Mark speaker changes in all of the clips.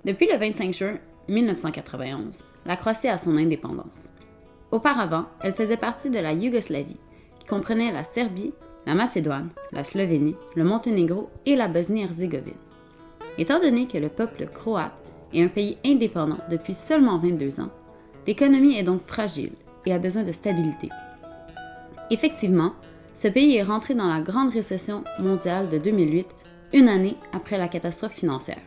Speaker 1: Depuis le 25 juin 1991, la Croatie a son indépendance. Auparavant, elle faisait partie de la Yougoslavie, qui comprenait la Serbie, la Macédoine, la Slovénie, le Monténégro et la Bosnie-Herzégovine. Étant donné que le peuple croate est un pays indépendant depuis seulement 22 ans, l'économie est donc fragile et a besoin de stabilité. Effectivement, ce pays est rentré dans la grande récession mondiale de 2008, une année après la catastrophe financière.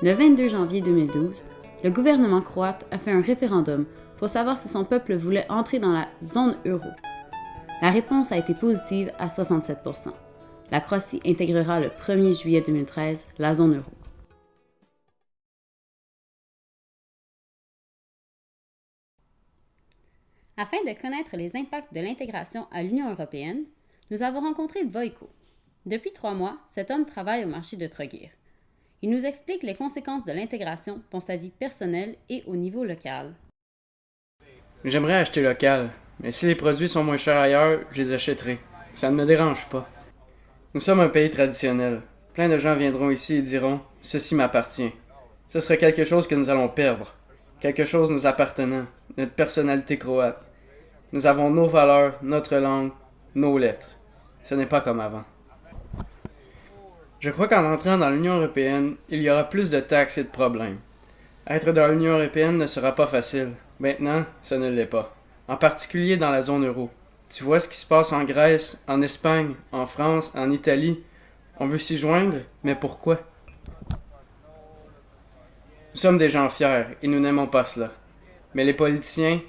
Speaker 1: Le 22 janvier 2012, le gouvernement croate a fait un référendum pour savoir si son peuple voulait entrer dans la zone euro. La réponse a été positive à 67%. La Croatie intégrera le 1er juillet 2013 la zone euro. Afin de connaître les impacts de l'intégration à l'Union européenne, nous avons rencontré Vojko. Depuis 3 mois, cet homme travaille au marché de Trogir. Il nous explique les conséquences de l'intégration dans sa vie personnelle et au niveau local.
Speaker 2: J'aimerais acheter local, mais si les produits sont moins chers ailleurs, je les achèterai. Ça ne me dérange pas. Nous sommes un pays traditionnel. Plein de gens viendront ici et diront « Ceci m'appartient ». Ce serait quelque chose que nous allons perdre. Quelque chose nous appartenant, notre personnalité croate. Nous avons nos valeurs, notre langue, nos lettres. Ce n'est pas comme avant. Je crois qu'en entrant dans l'Union européenne, il y aura plus de taxes et de problèmes. Être dans l'Union européenne ne sera pas facile. Maintenant, ce ne l'est pas. En particulier dans la zone euro. Tu vois ce qui se passe en Grèce, en Espagne, en France, en Italie. On veut s'y joindre, mais pourquoi? Nous sommes des gens fiers et nous n'aimons pas cela. Mais les politiciens,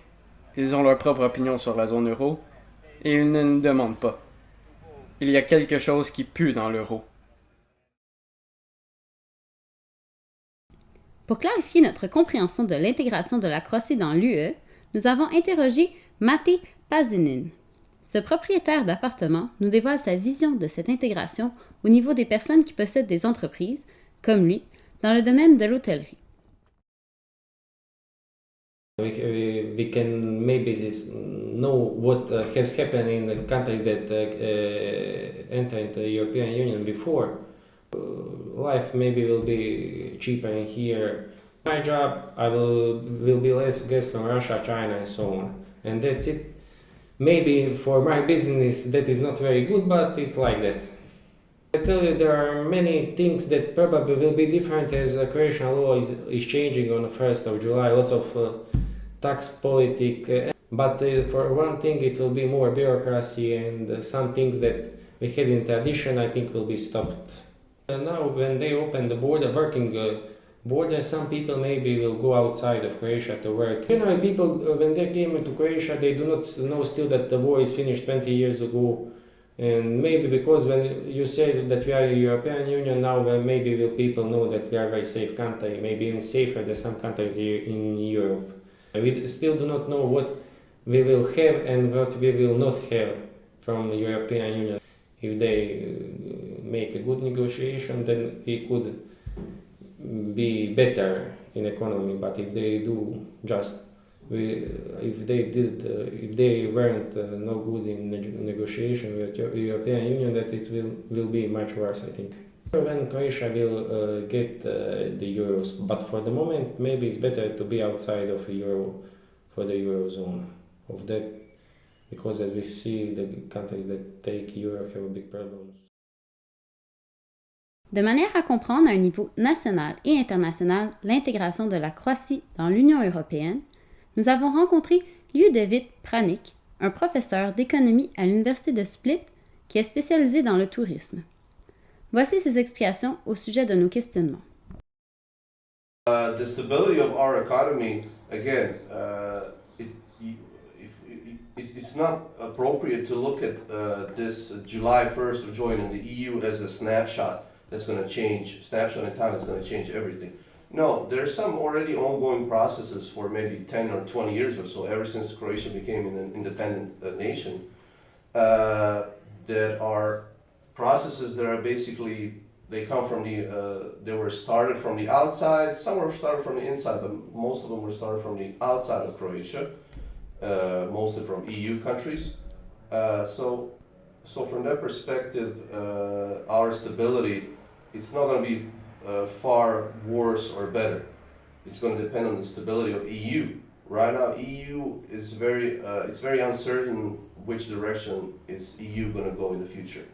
Speaker 2: ils ont leur propre opinion sur la zone euro et ils ne nous demandent pas. Il y a quelque chose qui pue dans l'euro.
Speaker 1: Pour clarifier notre compréhension de l'intégration de la Croatie dans l'UE, nous avons interrogé Mate Pazinin. Ce propriétaire d'appartement nous dévoile sa vision de cette intégration au niveau des personnes qui possèdent des entreprises, comme lui, dans le domaine de l'hôtellerie.
Speaker 3: We can maybe know what has happened in the countries that entered the European Union before. Life maybe will be cheaper in here. My job, I will be less gas from Russia, China, and so on, and that's it. Maybe for my business that is not very good, but it's like that. I tell you, there are many things that probably will be different as Croatian law is changing on the 1st of July. Lots of tax politic, but for one thing it will be more bureaucracy and some things that we had in tradition I think will be stopped. Now when they open the border, working border, some people maybe will go outside of Croatia to work. Generally people when they came into Croatia they do not know still that the war is finished 20 years ago, and maybe because when you say that we are a European Union now, well, maybe will people know that we are a very safe country, maybe even safer than some countries in Europe. We still do not know what we will have and what we will not have from the European Union. If they make a good negotiation, then we could be better in economy. But if they do just, if they weren't no good in negotiation with the European Union, that it will be much worse, I think. When Croatia will get the euros, but for the moment maybe it's better to be outside of euro for the eurozone of that, because as we see the countries that take euro have a big problem.
Speaker 1: De manière à comprendre à un niveau national et international l'intégration de la Croatie dans l'Union européenne, nous avons rencontré Ljudevit Pranic, un professeur d'économie à l'Université de Split qui est spécialisé dans le tourisme. Voici ses explications au sujet de nos questionnements.
Speaker 4: The stability of our economy, again, it's not appropriate to look at this July 1st of joining the EU as a snapshot that's going to change, snapshot in time that's going to change everything. No, there's some already ongoing processes for maybe 10 or 20 years or so, ever since Croatia became an independent nation, that are processes that are basically, they come from they were started from the outside, some were started from the inside, but most of them were started from the outside of Croatia, mostly from EU countries. So from that perspective, our stability, it's not going to be far worse or better. It's going to depend on the stability of EU. Right now, EU is it's very uncertain which direction is EU going to go in the future.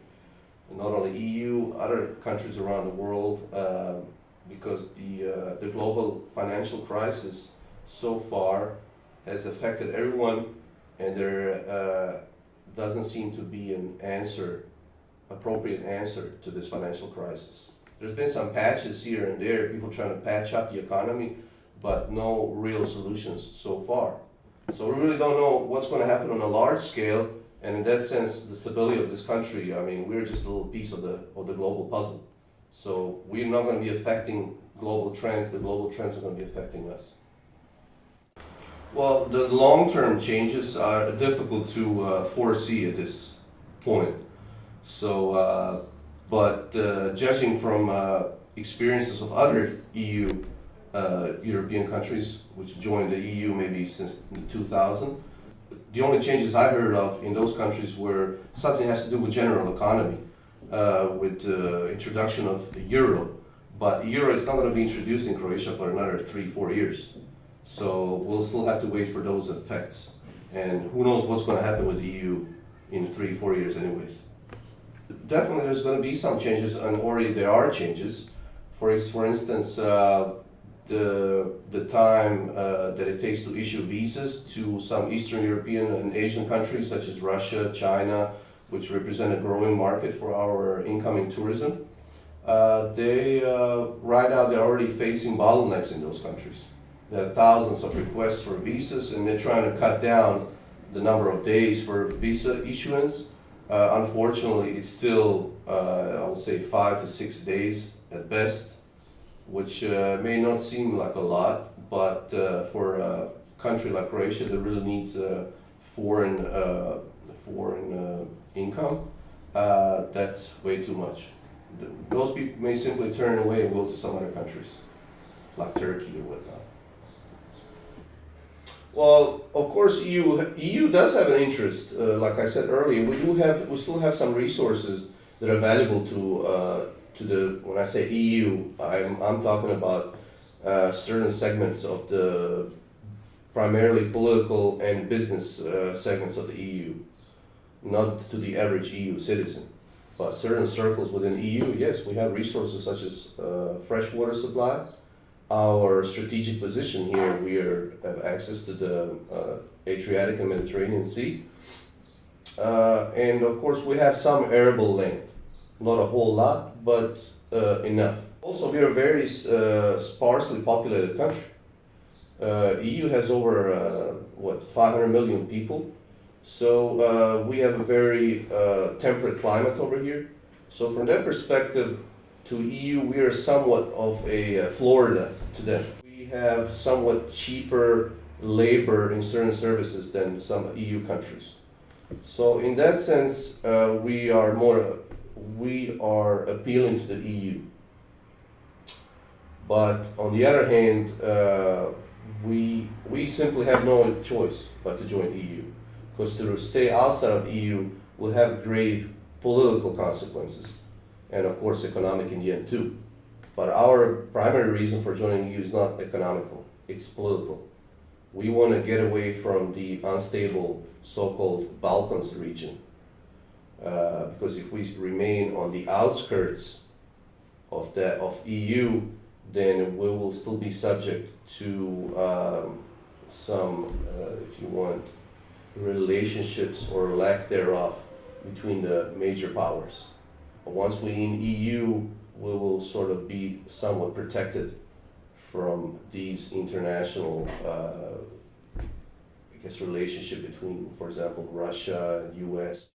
Speaker 4: And not only EU, other countries around the world, because the global financial crisis so far has affected everyone, and there doesn't seem to be an appropriate answer to this financial crisis. There's been some patches here and there, people trying to patch up the economy, but no real solutions so far. So we really don't know what's going to happen on a large scale, and in that sense, the stability of this country, I mean, we're just a little piece of the global puzzle. So we're not going to be affecting global trends, the global trends are going to be affecting us. Well, the long-term changes are difficult to foresee at this point. So, but judging from experiences of other EU, European countries, which joined the EU maybe since 2000, the only changes I heard of in those countries were something that has to do with general economy, with the introduction of the euro. But the euro is not going to be introduced in Croatia for another 3-4 years. So we'll still have to wait for those effects. And who knows what's going to happen with the EU in 3-4 years anyways. Definitely there's going to be some changes, and already there are changes. For instance, the time that it takes to issue visas to some Eastern European and Asian countries such as Russia, China, which represent a growing market for our incoming tourism. Right now they're already facing bottlenecks in those countries. There are thousands of requests for visas, and they're trying to cut down the number of days for visa issuance. Unfortunately, it's still, I would say, 5 to 6 days at best, which may not seem like a lot, but for a country like Croatia that really needs foreign income, that's way too much. Those people may simply turn away and go to some other countries, like Turkey or whatnot. Well, of course, EU does have an interest. Like I said earlier, we still have some resources that are valuable to the. When I say EU, I'm talking about certain segments of the primarily political and business segments of the EU, not to the average EU citizen, but certain circles within EU. Yes, we have resources such as fresh water supply. Our strategic position here, we have access to the Adriatic and Mediterranean Sea. And of course we have some arable land, not a whole lot, but enough. Also, we are a very sparsely populated country. EU has over, 500 million people. So we have a very temperate climate over here. So from that perspective, to EU, we are somewhat of a Florida to them. We have somewhat cheaper labor in certain services than some EU countries. So in that sense, we are appealing to the EU. But on the other hand, we simply have no choice but to join EU, because to stay outside of EU will have grave political consequences. And of course economic in the end too. But our primary reason for joining EU is not economical, it's political. We want to get away from the unstable so-called Balkans region. Because if we remain on the outskirts of EU, then we will still be subject to some, if you want, relationships or lack thereof between the major powers. Once we're in EU, we will sort of be somewhat protected from these international, relationship between, for example, Russia and US.